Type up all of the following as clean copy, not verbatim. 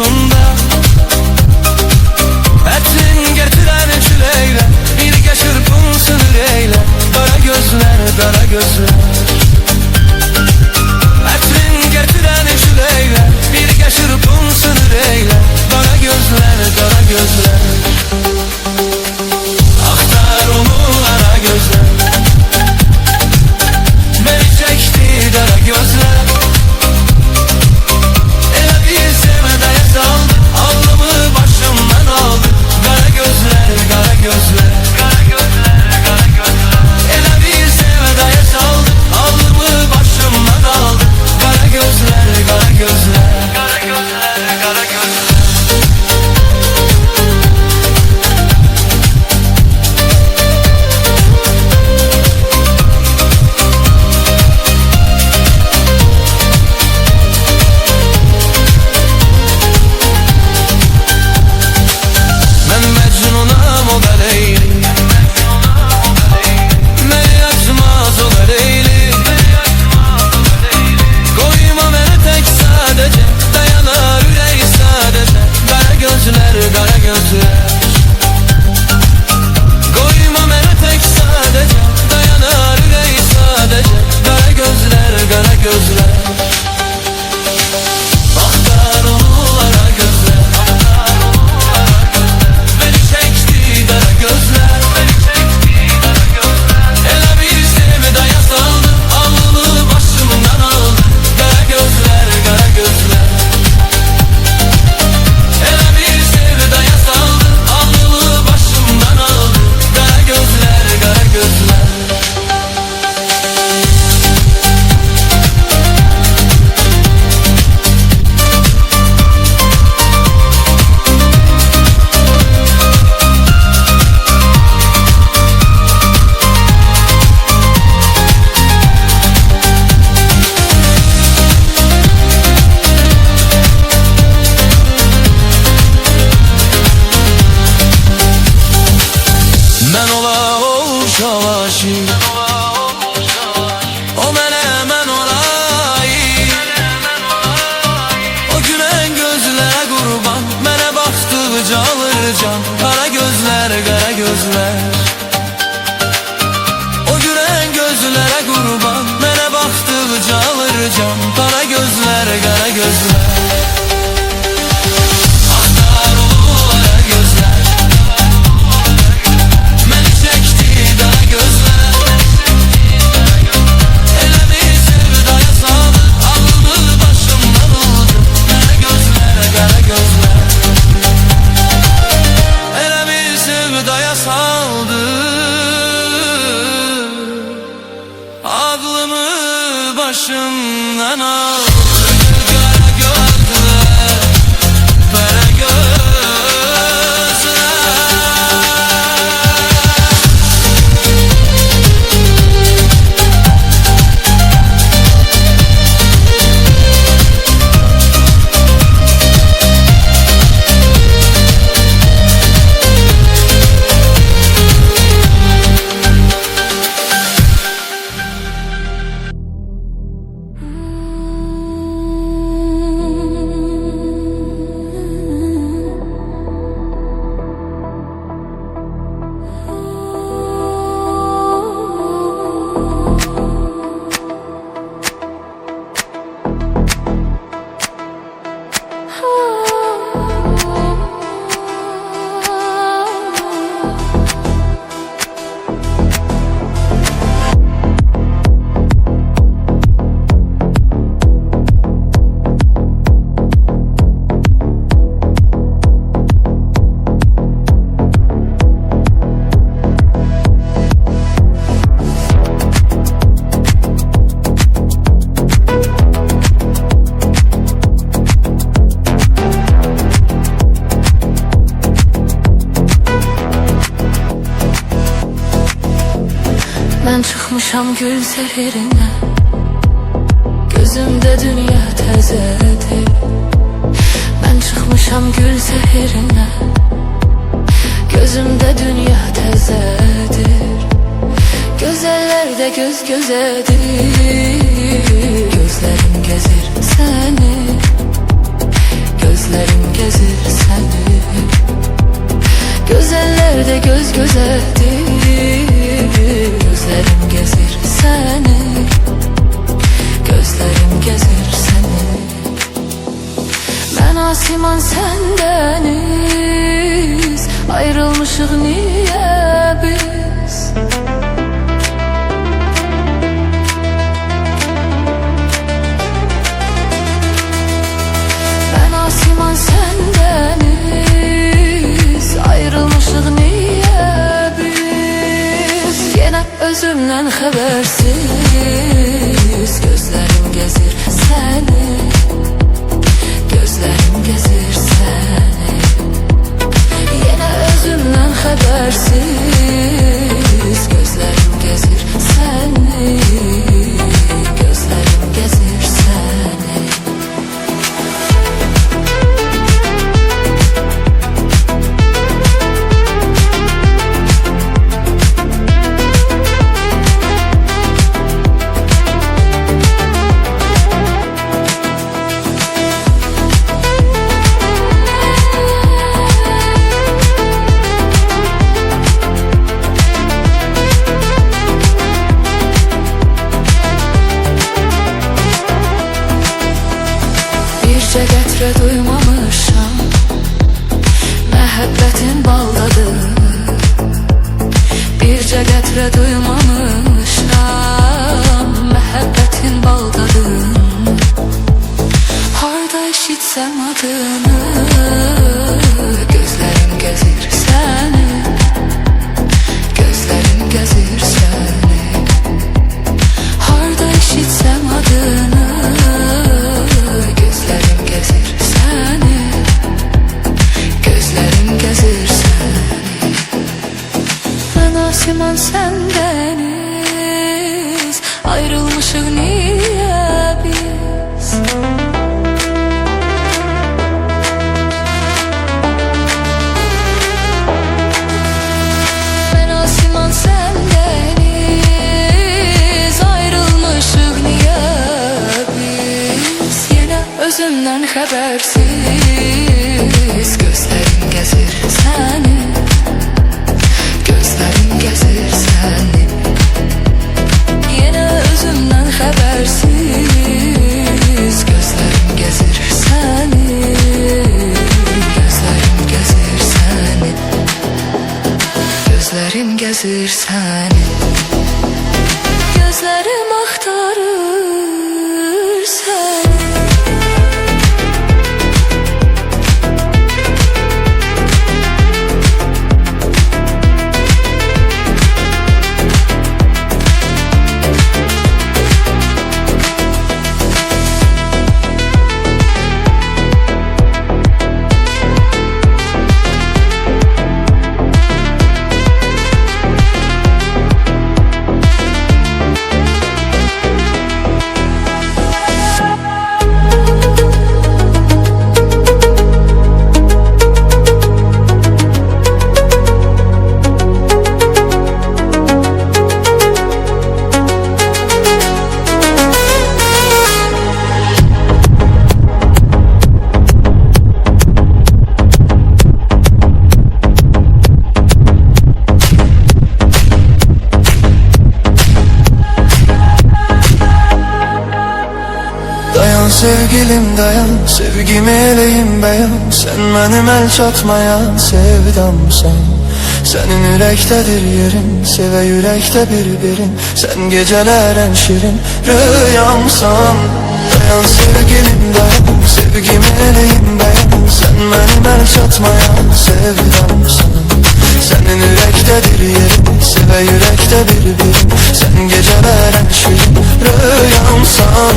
kokusunda. Etrin getiren çüleyle, bir geçirpun sınır eyle. Kara gözler, kara gözler. Etrin getiren çüleyle, bir geçirpun sınır eyle. Kara gözler, kara gözler. Aktar onu kara gözler. Beni çekti kara gözler. Ele bir sevmeye saldı, alnımı başımdan aldı. Kara gözler, kara gözler. Kara gözler, kara gözler. Ele bir sevmeye saldı, alnımı başımdan aldı. Kara gözler, kara gözler. Kara gözler, kara gözler. O mene men olayım. O gülen gözlere kurban, mene baktıkça alır can. Kara gözler, kara gözler. O gülen gözlere kurban, mene baktıkça alır can. Kara gözler, kara gözler. Aklımı başımdan al. Kara gözler, kara gözler. Ben çıkmışam gül seherine, gözümde dünya təzədir. Ben çıkmışam gül seherine, gözümde dünya təzədir. Gözəller de göz gözədir. Gözlerim gezir seni, gözlerim gezir. gezir seni. Ben Asiman sen deniz, ayrılmışık niye biz? Ben Asiman sen deniz, ayrılmışık niye biz? Yine özümden habersiz, gözlerim gezir seni, gözlerim gezir seni. Yine özümden habersiz, gözlerim gezir seni, gözlerim gezir seni. Bircə qətrə duymamışam, məhəbbətin baldadır. Bircə qətrə duymamışam, məhəbbətin baldadır. Harda eşitsəm adını, gözlərim gəzir səni, gözlərim gəzir səni. Harda eşitsəm adını, gözlerim gezir seni, gözlerim gezir seni. Ben Asiman sen deniz, ayrılmışık niye biz? Ben Asiman sen deniz, ayrılmışık niye biz? Yine özümden habersiz, gözlerim gezir seni, gözlerim gezir seni. Yine özümden habersiz, gözlerim gezir seni, gözlerim gezir seni, gözlerim gezir seni. Gözlerim aktarır seni. Dayan sevgilim dayan, sevgimi eleyim beyan. Sen benim el çatmayan sevdamsan. Senin yürektedir yerin, seve yürekte birbirin. Sen geceler en şirin rüyamsan. Dayan sevgilim dayan, sevgimi eleyim beyan. Sen benim el çatmayan sevdamsan. Senin yürektedir yerin, seve yürekte birbirin. Sen geceler en şirin rüyamsan.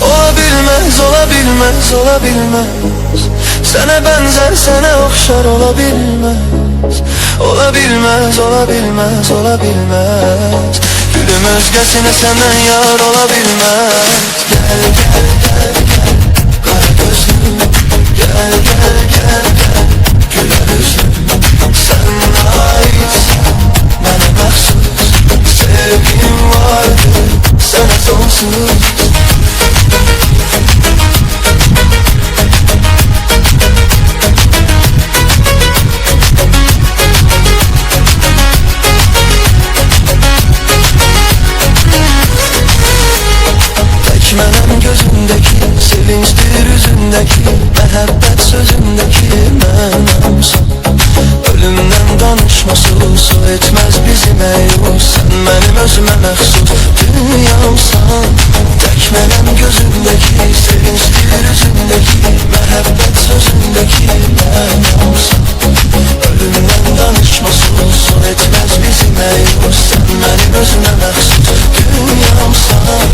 Olabilmez, olabilmez, olabilmez. Sana benzer, sana okşar olabilmez. Olabilmez, olabilmez, olabilmez. Gülüm özgesine senden yar olabilmez. Gel, gel, gel, gel, kara gözlüm. Gel, gel, gel, gel, güler yüzlüm. Sen aitsin, bana mahsus. Sevgim vardır, sana sonsuz. gözündeki, məhəbbət sözündeki mənamsan. Ölümdən danışması su etməz bizi məyus. Sən mənim özümə məxsus dünyamsan. Tək mənəm gözündeki, sevincli üzündeki, məhəbbət sözündeki mənamsan. Ölümdən danışması su etməz bizi məyus. Sən mənim özümə məxsus dünyamsan.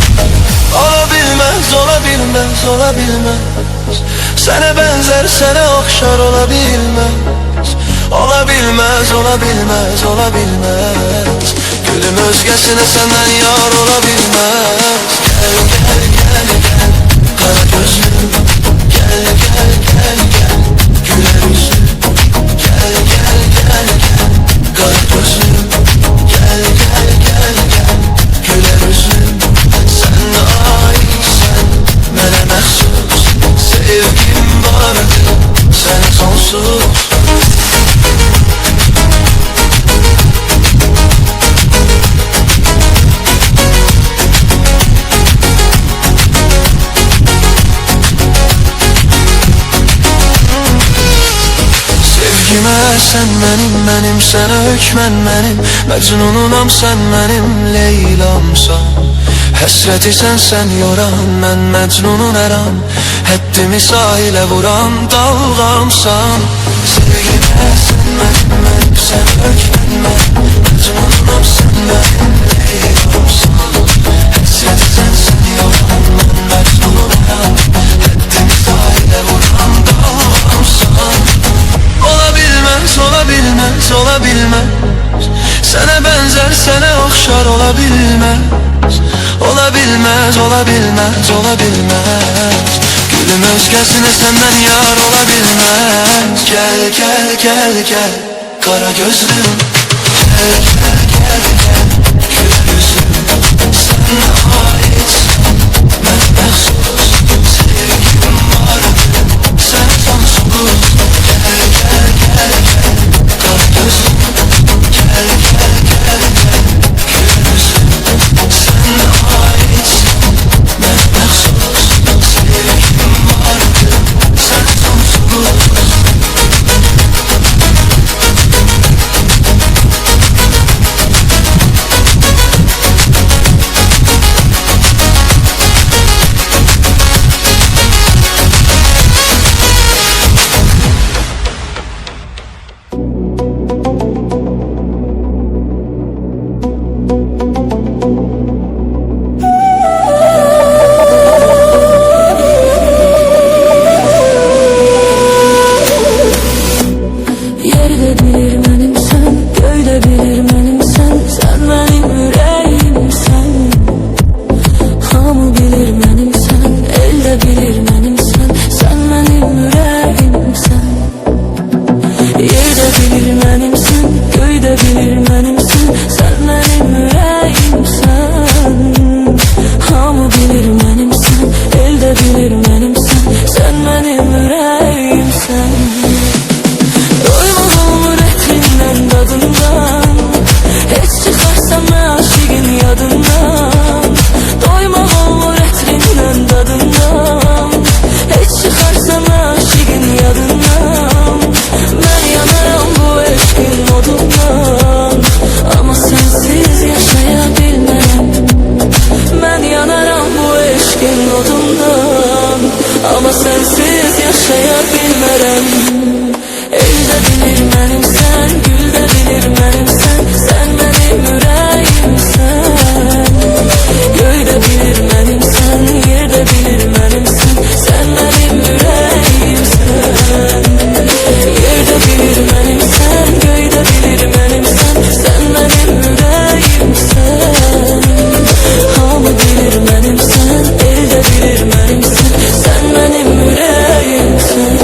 Ola bilməz, ola bilməz, ola bilməz. Sənə bənzər, sənə oxşar ola bilməz. Ola bilməz, ola bilməz, ola bilməz. Gülüm özgəsinə səndən yar ola bilməz. Gəl, gəl, gəl, gəl, qara gözlüm. Gəl, gəl, gəl, gəl, gülər üzlüm. Gəl, gəl, gəl, gəl, qara gözlüm. Gəl, gəl, gəl, gəl, gülər üzlüm. Sən aitsən, mənə məxsus. Sevgim vardı, sənə sonsuz. Sevgimə sən mənim, mənim sənə hökmən mənim. Məcnununam sən mənim Leylamsan. Həsrəti sən yoran, mən məcnunun əram. Həddimi sahilə vuran dalğamsan. Sevgimə sən mənim, mənim sənə hökmən mənim. Məcnununam sən mənim Leylamsan. Həsrəti sən yoran, mən məcnunun əram. Həddimi sahilə vuran dalğamsan. Ola bilməz, ola bilməz, ola bilməz. Sənə bənzər, sənə oxşar ola bilməz. Ola bilməz, ola bilməz, ola bilməz. Gülüm özgəsinə səndən yar ola bilməz. Gəl, gəl, gəl, gəl, qara gözlüm. Gəl, gəl, gəl, gəl, gülər üzlüm. Sən aitsən, mənə məxsus. Sevgim vardı, sənə sonsuz. Gəl, gəl, gəl, gəl, qara gözlüm. Gəl, gəl, gəl, gəl, gülər üzlüm. Sən aitsən, mənə məxsus. Sevgim vardı, sənə sonsuz. Yerde bilir mənimsən, göydə bilir mənimsən. Sən mənim ürəyimsən. Hamı bilir mənimsən, elde bilir mənimsən. Sən mənim ürəyimsən. Yerde bilir mənimsən, göydə bilir mənimsən. Sən mənim ürəyimsən. Hamı bilir mənimsən, elde bilir mənimsən. Sən mənim ürəyimsən. Doymaz olur ətrindən, dadından. Heç çıxarsam aşığın yadından. Doymaz olur ətrindən, dadından. Heç çıxarsam aşığın yadından. Mən yanaram bu eşqin odundan. Ama sensiz yaşaya bilmərəm. Mən yanaram bu eşqin odundan. Ama sensiz yaşaya bilmərəm. Elde bilir mənimsən, güldə bilir mənimsən. Sən mənim ürəyimsən. Göydə bilir mənimsən, yerdə bilir mənimsən. Sən mənim ürəyimsən. Yerdə bilir mənimsən, göydə bilir mənimsən. Sən mənim ürəyimsən. Hamı bilir mənimsən, elde bilir mənimsən. Sən mənim ürəyimsən.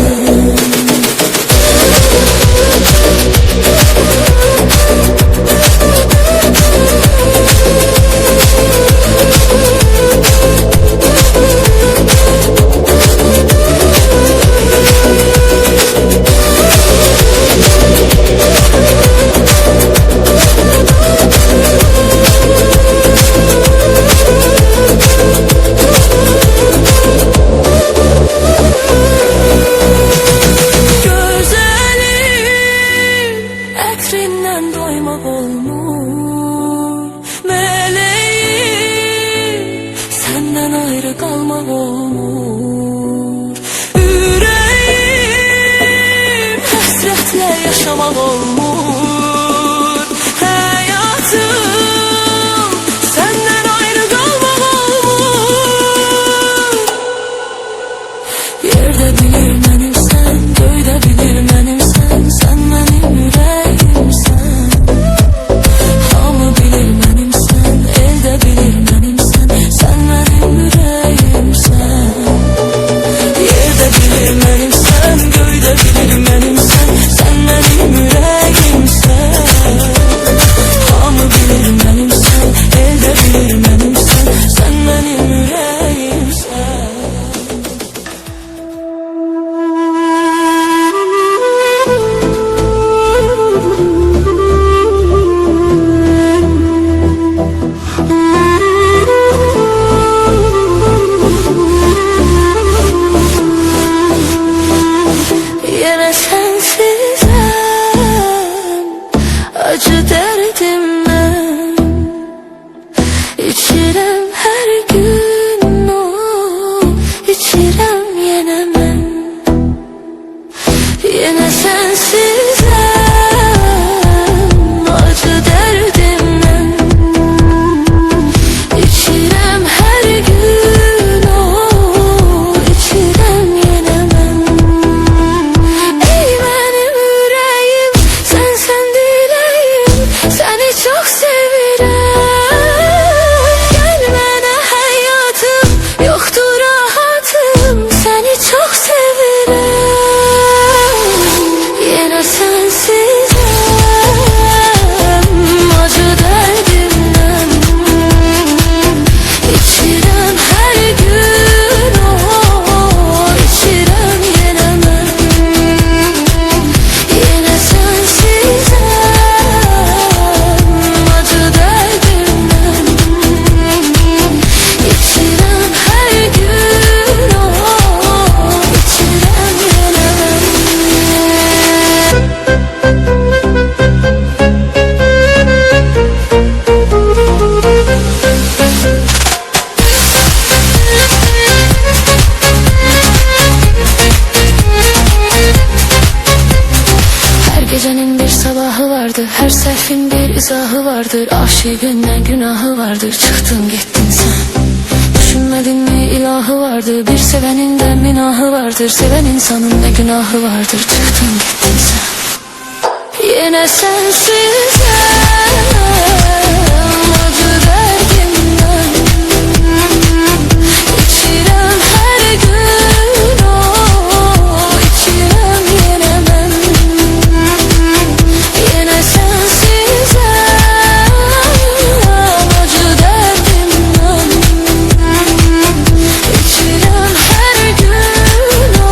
içirəm yenə mən. Yenə sensizəm, acı dərdimdən İçirəm hər gün o, içirəm yenə mən. Ey mənim ürəyim, sənsən diləyim, səni çox sevirəm. Gəl mənə həyatım, yoxdur rahatım, səni çox sevirəm. Yenə sensizəm, acı dərdimdən İçirəm hər gün o, içirəm yenə mən. Yenə sensizəm, acı dərdimdən İçirəm hər gün o, içirəm yenə mən. Her gecenin bir sabahı vardır, her sehvin bir izahı vardır. Aşığın ne günahı vardır, çıktın gittin sen. Düşünmedin mi ilahı vardır, bir sevenin de minahı vardır. Seven insanın ne günahı vardır, çıktın gittin sen. Yine sensizim, acı derdimden İçirem her gün o, içirem yine ben. Yine sensizim, acı derdimden İçirem her gün o,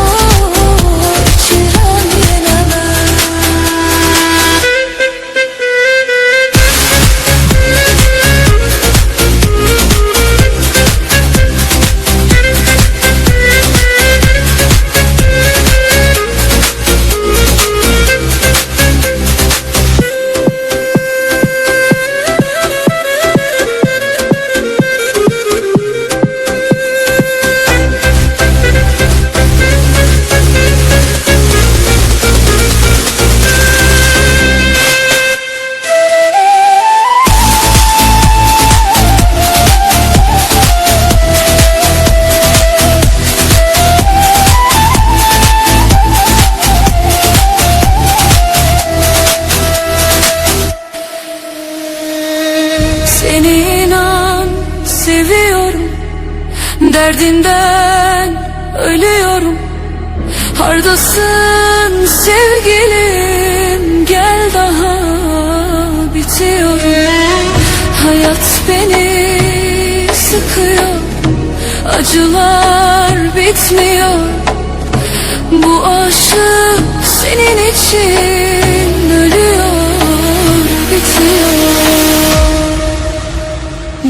içirem yine ben. Seni inan seviyorum, derdinden ölüyorum. Hardasın sevgilim, gel daha bitiyorum. Hayat beni sıkıyor, acılar bitmiyor. Bu aşık senin için ölüyor, bitiyor.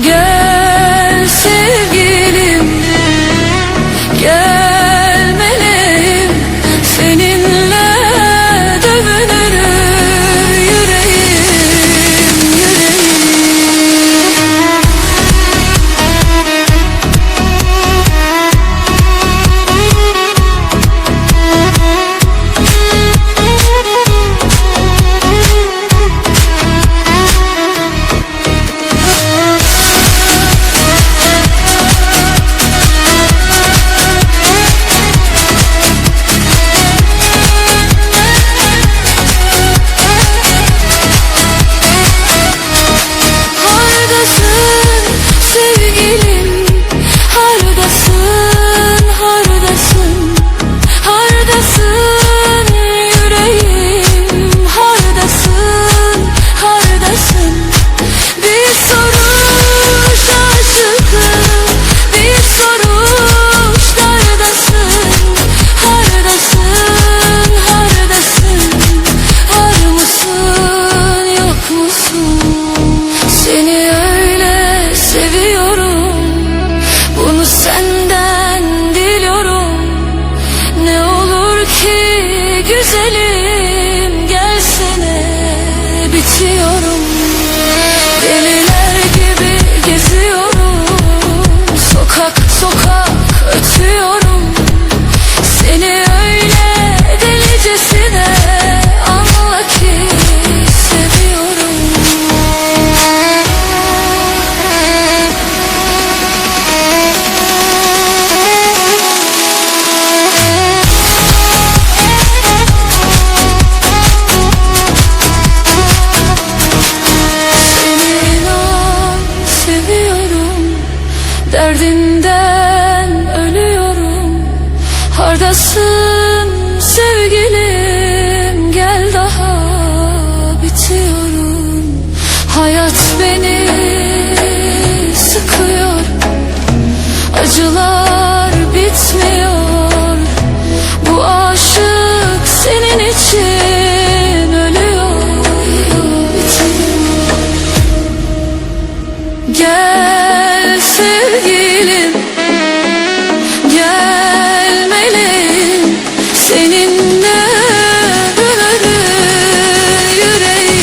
Gel sevgilim, gel meleğim, seninle dövünür yüreğim, güzelim, gelsene, bitiyorum. Deliler gibi geziyorum, sokak sokak ötüyorum. olmasın sevgilim, gel daha bitiyorum. Hayat beni sıkıyor, acılar bitmiyor. Bu aşık senin için ölüyor, bitiyor. Gel sevgilim, gel meleğim, seninle döner yüreğim.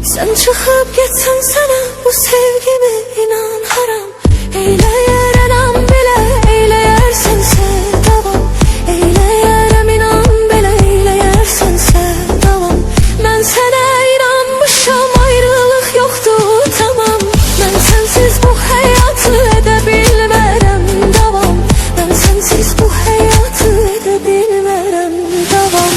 Sen çıkıp gitsen sana bu sevgimi inan haram. Eyleyerem bile eyleyersense devam. Eyleyerem inan bile eyleyersense devam. Ben sana inanmışam, ayrılık yoktur tamam. Ben sensiz bu hayatı edebilmərəm devam. Ben sensiz bu hayatı edebilmərəm devam.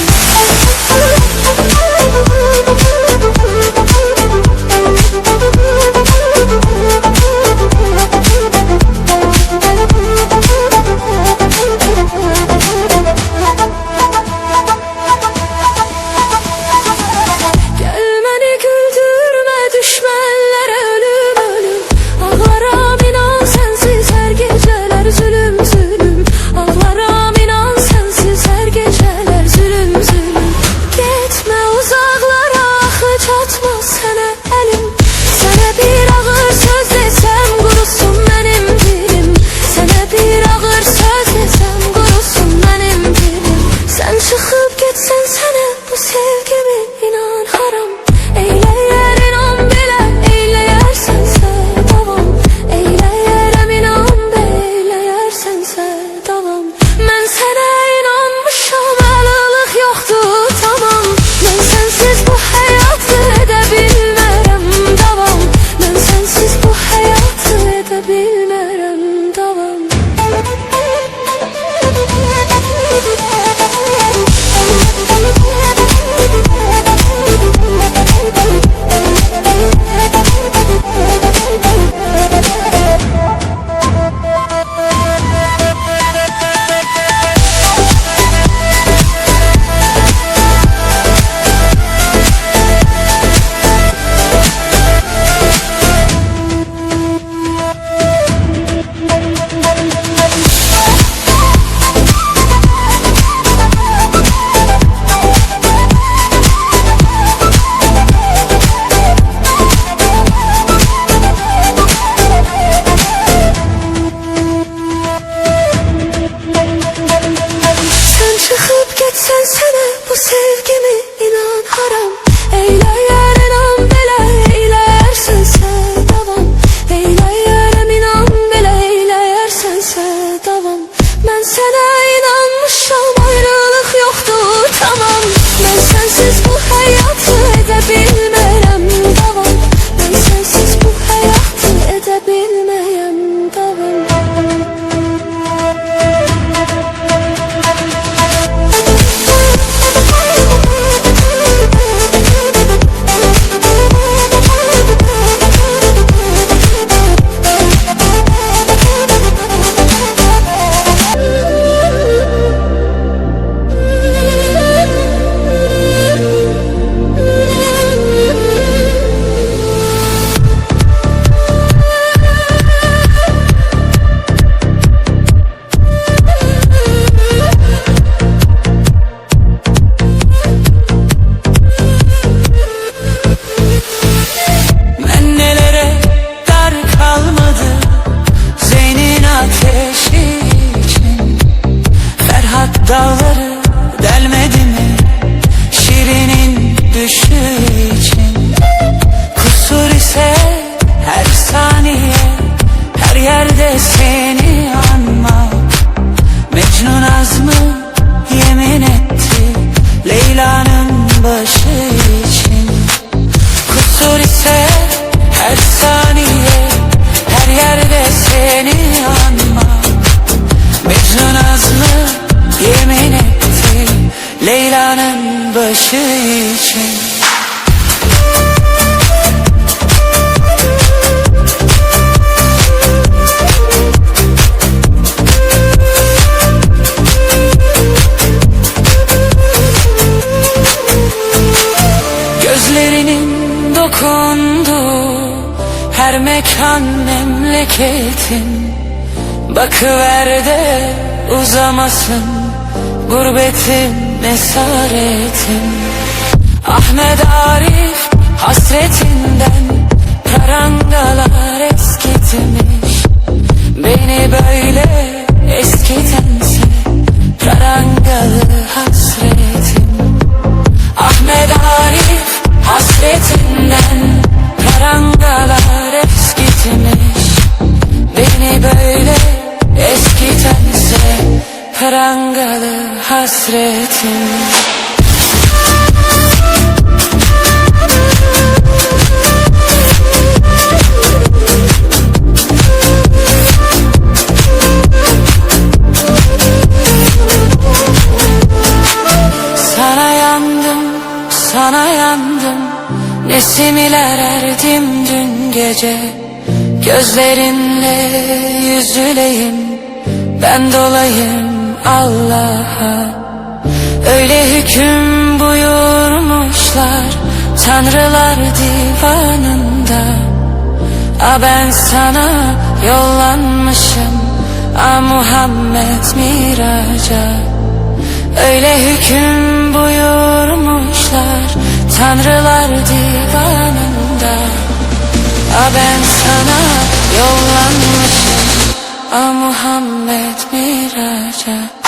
her mekan memleketin. Bakıver de uzamasın gurbetin esaretin. Ahmet Arif hasretinden prangalar eskitmiş. Beni böyle eskitense prangalı hasretim. Ahmet Arif hasretinden prangalar eskitmiş. Beni böyle eskitense prangalı hasretim. Sana yandım, nesimiler erdim dün gece. Gözlerinle yüzüleyim, ben dolayım Allah'a. Öyle hüküm buyurmuşlar tanrılar divanında. Ben sana yollanmışım Muhammed miraca. Öyle hüküm buyurmuşlar tanrılar divanında. Ben sana yollanmışım Muhammed miraca.